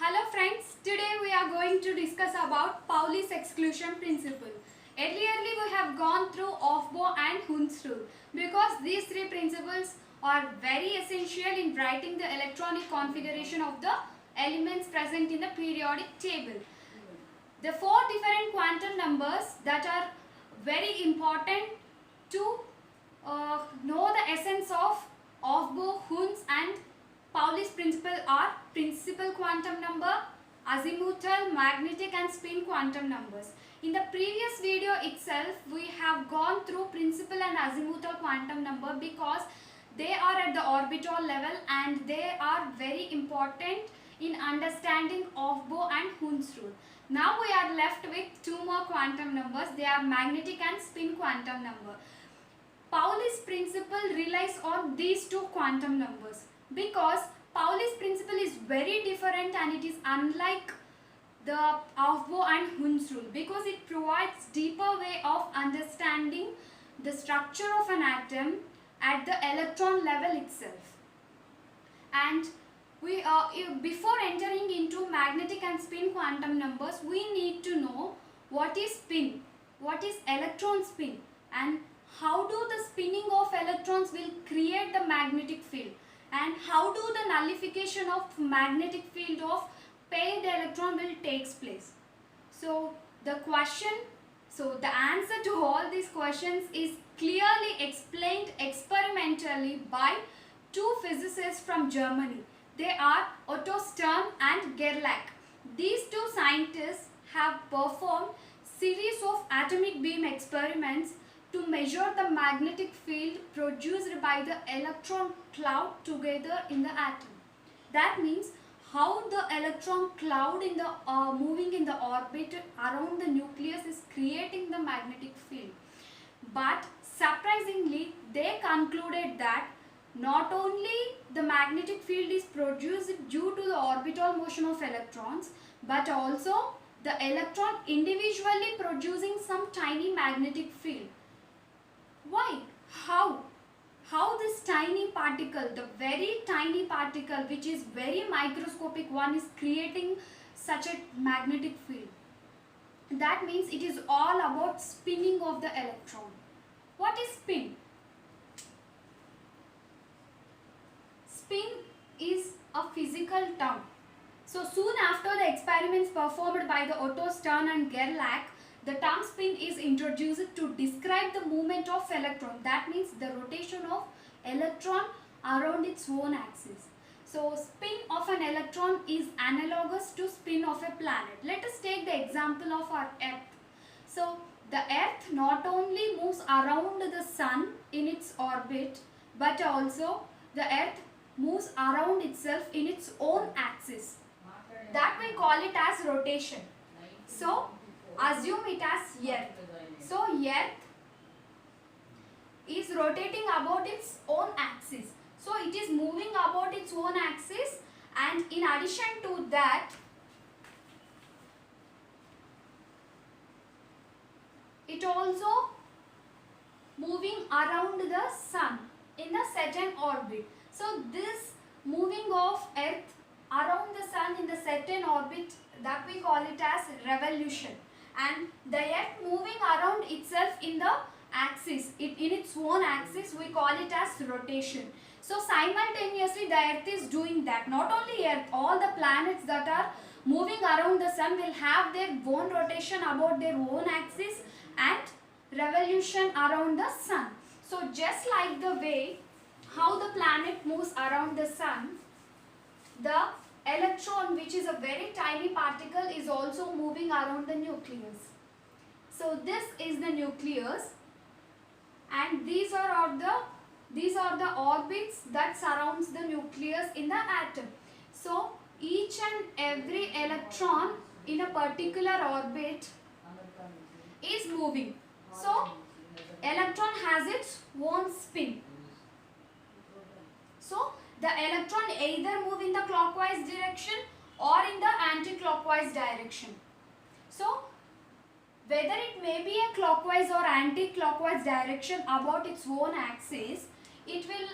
Hello friends, today we are going to discuss about Pauli's exclusion principle. Earlierly we have gone through Aufbau and Hund's rule because these three principles are very essential in writing the electronic configuration of the elements present in the periodic table. The four different quantum numbers that are very important to know the essence of Aufbau, Hund's and Pauli's principle are principal quantum number, azimuthal, magnetic and spin quantum numbers. In the previous video itself, we have gone through principal and azimuthal quantum number because they are at the orbital level and they are very important in understanding Aufbau and Hund's rule. Now we are left with two more quantum numbers. They are magnetic and spin quantum number. Pauli's principle relies on these two quantum numbers because Pauli's principle is very different and it is unlike the Aufbau and Hund's rule because it provides deeper way of understanding the structure of an atom at the electron level itself. And we before entering into magnetic and spin quantum numbers, we need to know what is spin, what is electron spin, and how do the spinning of electrons will create the magnetic field, and how do the nullification of magnetic field of paired electron will takes place. So the answer to all these questions is clearly explained experimentally by two physicists from Germany. They are Otto Stern and Gerlach. These two scientists have performed series of atomic beam experiments to measure the magnetic field produced by the electron cloud together in the atom. That means how the electron cloud in the moving in the orbit around the nucleus is creating the magnetic field. But surprisingly, they concluded that not only the magnetic field is produced due to the orbital motion of electrons, but also the electron individually producing some tiny magnetic field. Why? How? How this tiny particle, the very tiny particle which is very microscopic one, is creating such a magnetic field? That means it is all about spinning of the electron. What is spin? Spin is a physical term. So soon after the experiments performed by the Otto Stern and Gerlach, the term spin is introduced to describe the movement of electron. That means the rotation of electron around its own axis. So spin of an electron is analogous to spin of a planet. Let us take the example of our Earth. So the Earth not only moves around the sun in its orbit, but also the Earth moves around itself in its own axis. That we call it as rotation. So assume it as Earth. So Earth is rotating about its own axis. So it is moving about its own axis, and in addition to that, it also moving around the sun in a certain orbit. So this moving of Earth around the sun in the certain orbit, that we call it as revolution. And the Earth moving around itself in the axis, in its own axis, we call it as rotation. So simultaneously the Earth is doing that. Not only Earth, all the planets that are moving around the sun will have their own rotation about their own axis and revolution around the sun. So just like the way how the planet moves around the sun, the electron, which is a very tiny particle, is also moving around the nucleus. So this is the nucleus, and these are the orbits that surrounds the nucleus in the atom. So each and every electron in a particular orbit is moving. So electron has its own spin. So the electron either move in the clockwise direction or in the anti-clockwise direction. So whether it may be a clockwise or anti-clockwise direction about its own axis, it will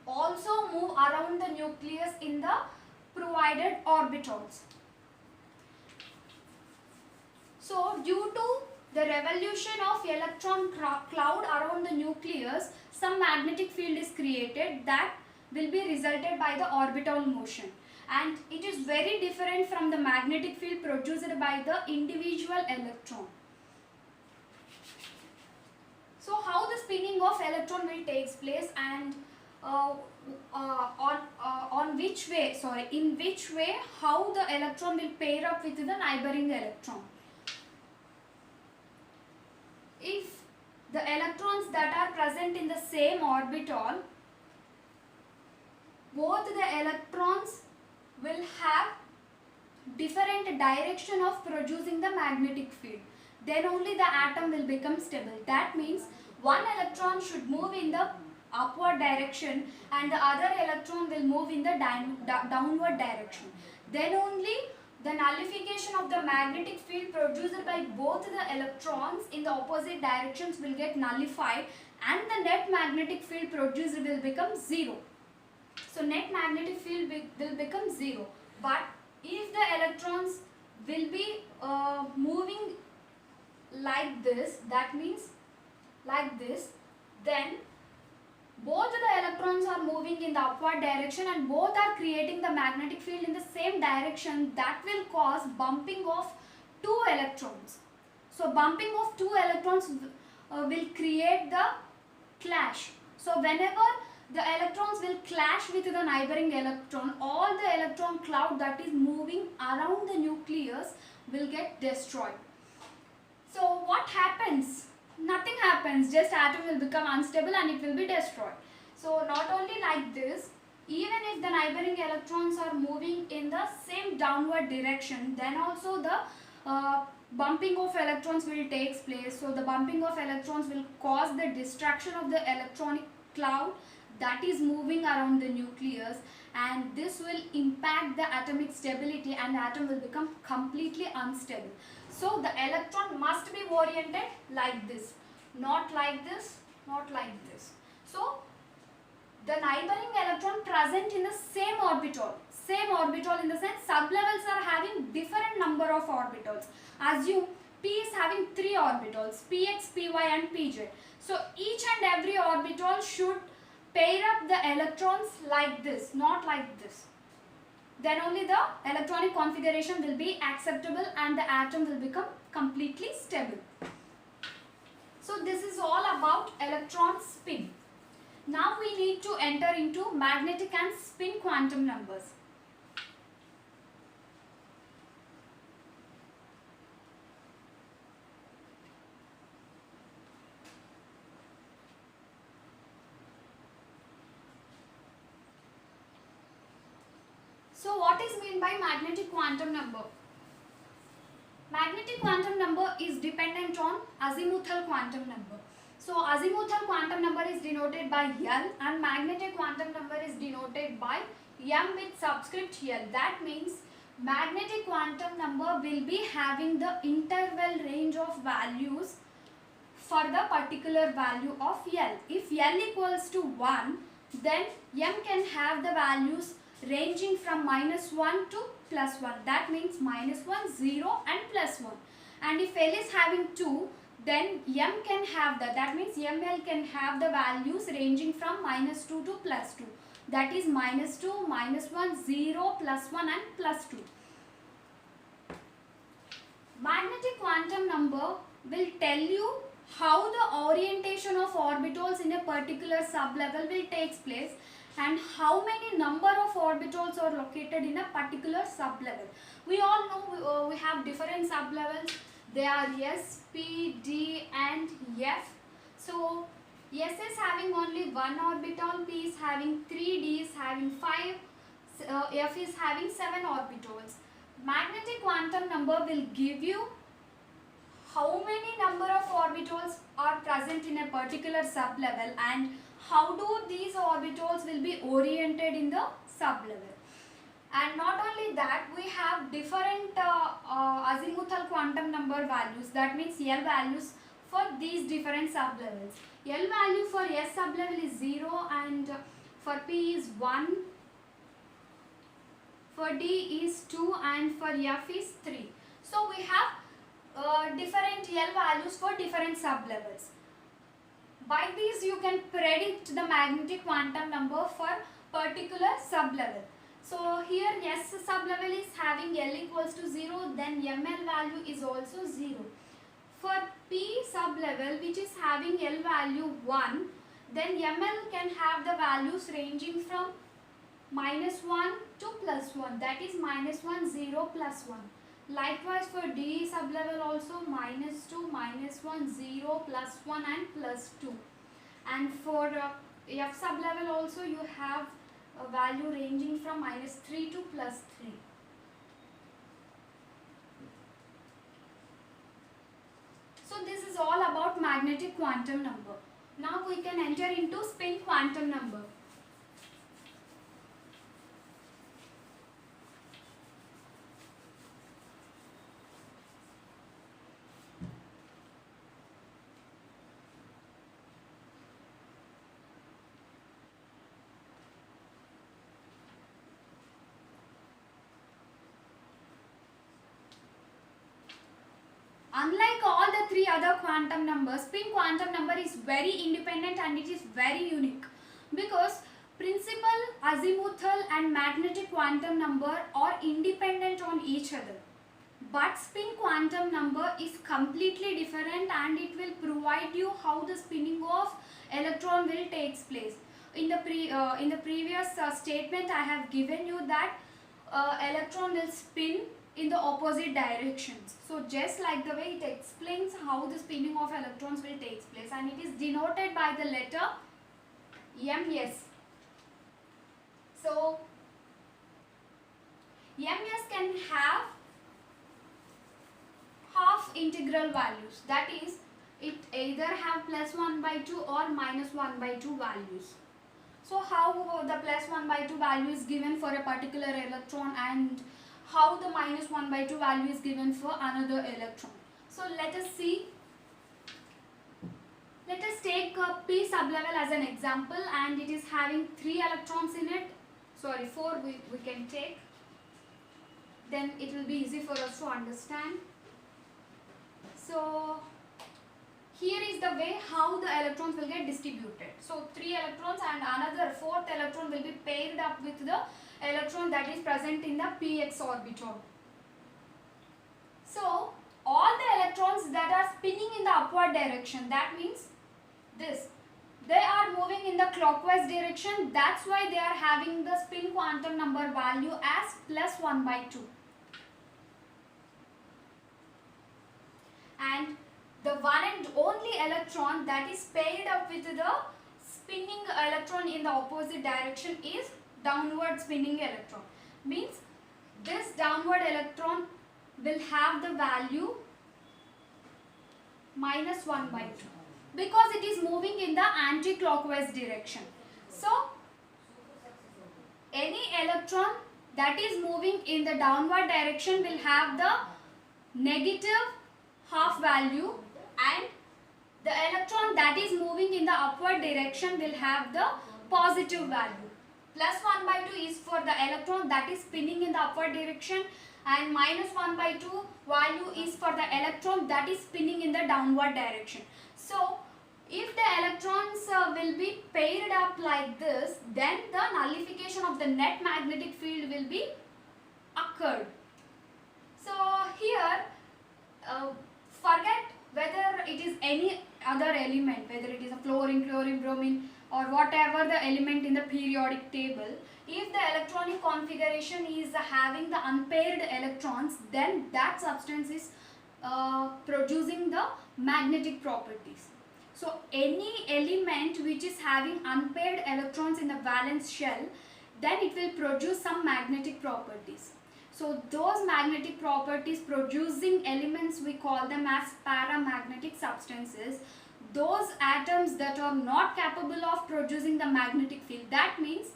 also move around the nucleus in the provided orbitals. So due to the revolution of electron cloud around the nucleus, some magnetic field is created that will be resulted by the orbital motion, and it is very different from the magnetic field produced by the individual electron. So how the spinning of electron will takes place, and in which way how the electron will pair up with the neighboring electron. If the electrons that are present in the same orbital, both the electrons will have different direction of producing the magnetic field, then only the atom will become stable. That means one electron should move in the upward direction and the other electron will move in the downward direction. Then only the nullification of the magnetic field produced by both the electrons in the opposite directions will get nullified, and the net magnetic field produced will become zero. So net magnetic field will become zero. But if the electrons will be moving like this, that means like this, then both the electrons are moving in the upward direction and both are creating the magnetic field in the same direction. That will cause bumping of two electrons. So bumping of two electrons will create the clash. So whenever the electrons will clash with the neighboring electron, all the electron cloud that is moving around the nucleus will get destroyed. So what happens? Nothing happens, just atom will become unstable and it will be destroyed. So not only like this, even if the neighboring electrons are moving in the same downward direction, then also the bumping of electrons will take place. So the bumping of electrons will cause the destruction of the electronic cloud that is moving around the nucleus, and this will impact the atomic stability and the atom will become completely unstable. So the electron must be oriented like this, not like this, not like this. So the neighboring electron present in the same orbital in the sense sublevels are having different number of orbitals. Assume P is having 3 orbitals, Px, Py and Pz. So each and every orbital should pair up the electrons like this, not like this. Then only the electronic configuration will be acceptable and the atom will become completely stable. So this is all about electron spin. Now we need to enter into magnetic and spin quantum numbers. So what is meant by magnetic quantum number? Magnetic quantum number is dependent on azimuthal quantum number. So azimuthal quantum number is denoted by L and magnetic quantum number is denoted by M with subscript L. That means magnetic quantum number will be having the interval range of values for the particular value of L. If L equals to 1, then M can have the values ranging from -1 to +1. That means -1, 0 and +1. And if L is having 2, then M can have that means ML can have the values ranging from -2 to +2. That is -2, -1, 0, +1 and +2. Magnetic quantum number will tell you how the orientation of orbitals in a particular sublevel will take place and how many number of orbitals are located in a particular sublevel. We all know we have different sublevels. They are S, P, D and F. So S is having only 1 orbital, P is having 3, D is having 5, F is having 7 orbitals. Magnetic quantum number will give you how many number of orbitals are present in a particular sublevel and how do these orbitals will be oriented in the sublevel. And not only that, we have different azimuthal quantum number values. That means L values for these different sublevels. L value for S sublevel is 0 and for P is 1, for D is 2 and for F is 3. So we have different L values for different sublevels. By these you can predict the magnetic quantum number for particular sublevel. So here S sublevel is having L equals to 0, then ML value is also 0. For P sublevel which is having L value 1, then ML can have the values ranging from -1 to +1, that is -1, 0, +1. Likewise for D sublevel also -2, -1, 0, +1 and +2. And for F sublevel also you have a value ranging from -3 to +3. So this is all about magnetic quantum number. Now we can enter into spin quantum number. Unlike all the three other quantum numbers, spin quantum number is very independent and it is very unique because principal, azimuthal and magnetic quantum number are independent on each other. But spin quantum number is completely different and it will provide you how the spinning of electron will takes place. In the previous statement I have given you that electron will spin in the opposite directions. So just like the way it explains how the spinning of electrons will take place, and it is denoted by the letter ms. So ms can have half integral values, that is it either have +1/2 or -1/2 values. So how the +1/2 value is given for a particular electron and how the -1/2 value is given for another electron. So let us see. Let us take P sublevel as an example, and it is having 3 electrons in it. Sorry, 4 we can take. Then it will be easy for us to understand. So here is the way how the electrons will get distributed. So 3 electrons and another 4th electron will be paired up with the electron that is present in the px orbital. So all the electrons that are spinning in the upward direction, that means this, they are moving in the clockwise direction. That's why they are having the spin quantum number value as +1/2. And the one and only electron that is paired up with the spinning electron in the opposite direction is downward spinning electron. Means this downward electron will have the value -1/2 because it is moving in the anti-clockwise direction. So any electron that is moving in the downward direction will have the negative half value, and the electron that is moving in the upward direction will have the positive value. +1/2 is for the electron that is spinning in the upward direction, and -1/2 value is for the electron that is spinning in the downward direction. So if the electrons will be paired up like this, then the nullification of the net magnetic field will be occurred. So here forget whether it is any other element, whether it is a fluorine, chlorine, bromine or whatever the element in the periodic table. If the electronic configuration is having the unpaired electrons, then that substance is producing the magnetic properties. So any element which is having unpaired electrons in the valence shell, then it will produce some magnetic properties. So those magnetic properties producing elements, we call them as paramagnetic substances. Those atoms that are not capable of producing the magnetic field, that means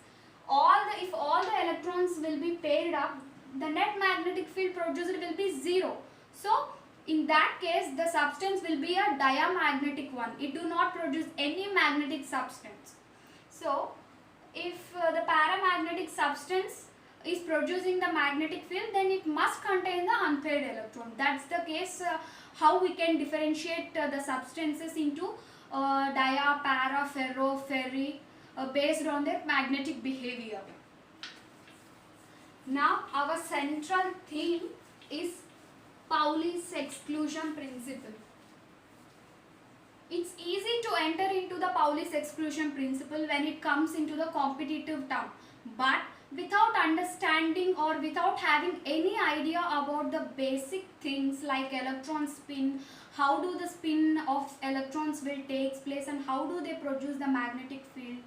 if all the electrons will be paired up, the net magnetic field produced will be 0. So in that case the substance will be a diamagnetic one. It do not produce any magnetic substance. So if the paramagnetic substance is producing the magnetic field, then it must contain the unpaired unpaired electron. That's the case how we can differentiate the substances into dia, para, ferro, ferri based on their magnetic behavior. Now our central theme is Pauli's exclusion principle. It's easy to enter into the Pauli's exclusion principle when it comes into the competitive term, but without understanding or without having any idea about the basic things like electron spin, how do the spin of electrons will take place and how do they produce the magnetic field,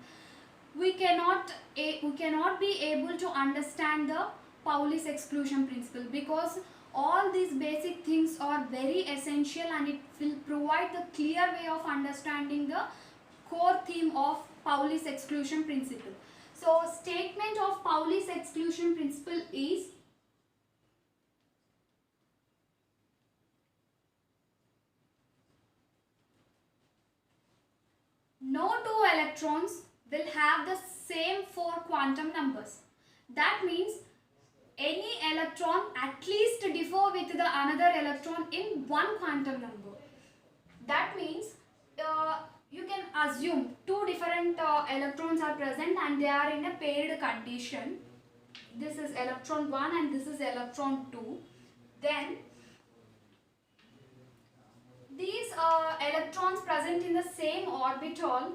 we cannot be able to understand the Pauli's exclusion principle, because all these basic things are very essential and it will provide the clear way of understanding the core theme of Pauli's exclusion principle. So statement of Pauli's exclusion principle is no two electrons will have the same 4 quantum numbers. That means any electron at least differ with the another electron in 1 quantum number. That means you can assume 2 different electrons are present and they are in a paired condition. This is electron 1 and this is electron 2. Then these electrons present in the same orbital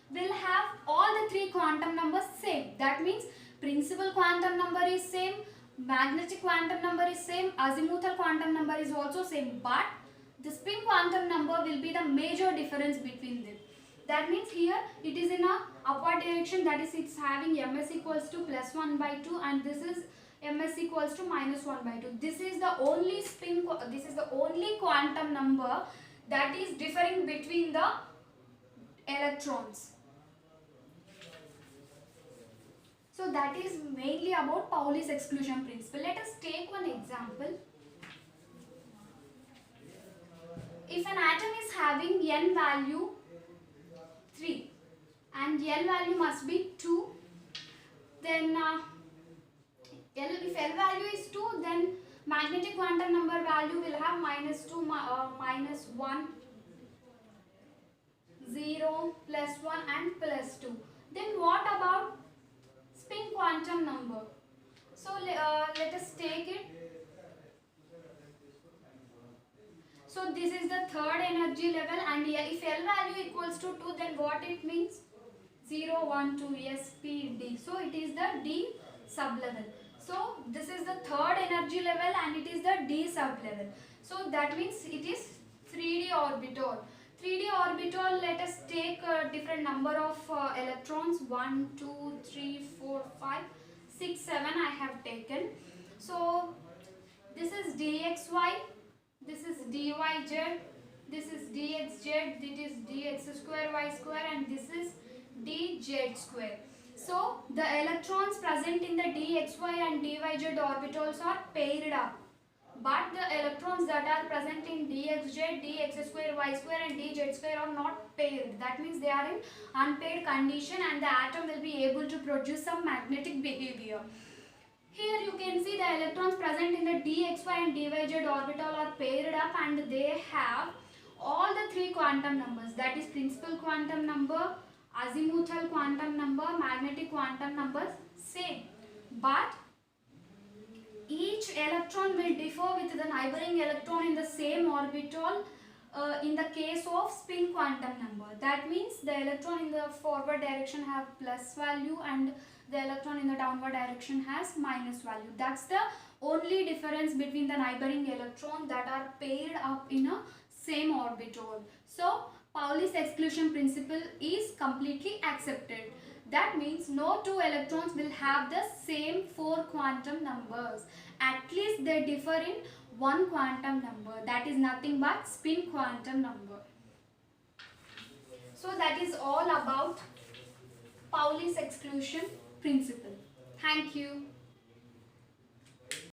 will have all the 3 quantum numbers same. That means principal quantum number is same, magnetic quantum number is same, azimuthal quantum number is also same, but the spin quantum number will be the major difference between them. That means here it is in a upward direction, that is it's having ms equals to plus 1 by 2 and this is ms equals to minus 1 by 2. This is the only quantum number that is differing between the electrons. So that is mainly about Pauli's exclusion principle. Let us take one example. If an atom is having n value 3 and L value must be 2, then if L value is 2, then magnetic quantum number value will have minus 2, minus 1, 0, plus 1 and plus 2. Then what about spin quantum number? So let us take it. So this is the third energy level, and if L value equals to 2, then what it means? 0, 1, 2, S, P, D. So it is the D sublevel. So this is the third energy level and it is the D sublevel. So that means it is 3D orbital. 3D orbital, let us take a different number of electrons. 1, 2, 3, 4, 5, 6, 7 I have taken. So this is dxy, this is dyz, this is dxz, this is dx square y square, and this is dz square. So the electrons present in the dxy and dyz orbitals are paired up, but the electrons that are present in dxz, dx square y square and dz square are not paired. That means they are in unpaired condition and the atom will be able to produce some magnetic behavior. Here you can see the electrons present in the dxy and dyz orbital are paired up and they have all the 3 quantum numbers, that is principal quantum number, azimuthal quantum number, magnetic quantum numbers same, but each electron will differ with the neighboring electron in the same orbital in the case of spin quantum number. That means the electron in the forward direction have plus value and the electron in the downward direction has minus value. That's the only difference between the neighboring electron that are paired up in a same orbital. So Pauli's exclusion principle is completely accepted. That means no 2 electrons will have the same 4 quantum numbers. At least they differ in 1 quantum number. That is nothing but spin quantum number. So that is all about Pauli's exclusion principle. Thank you.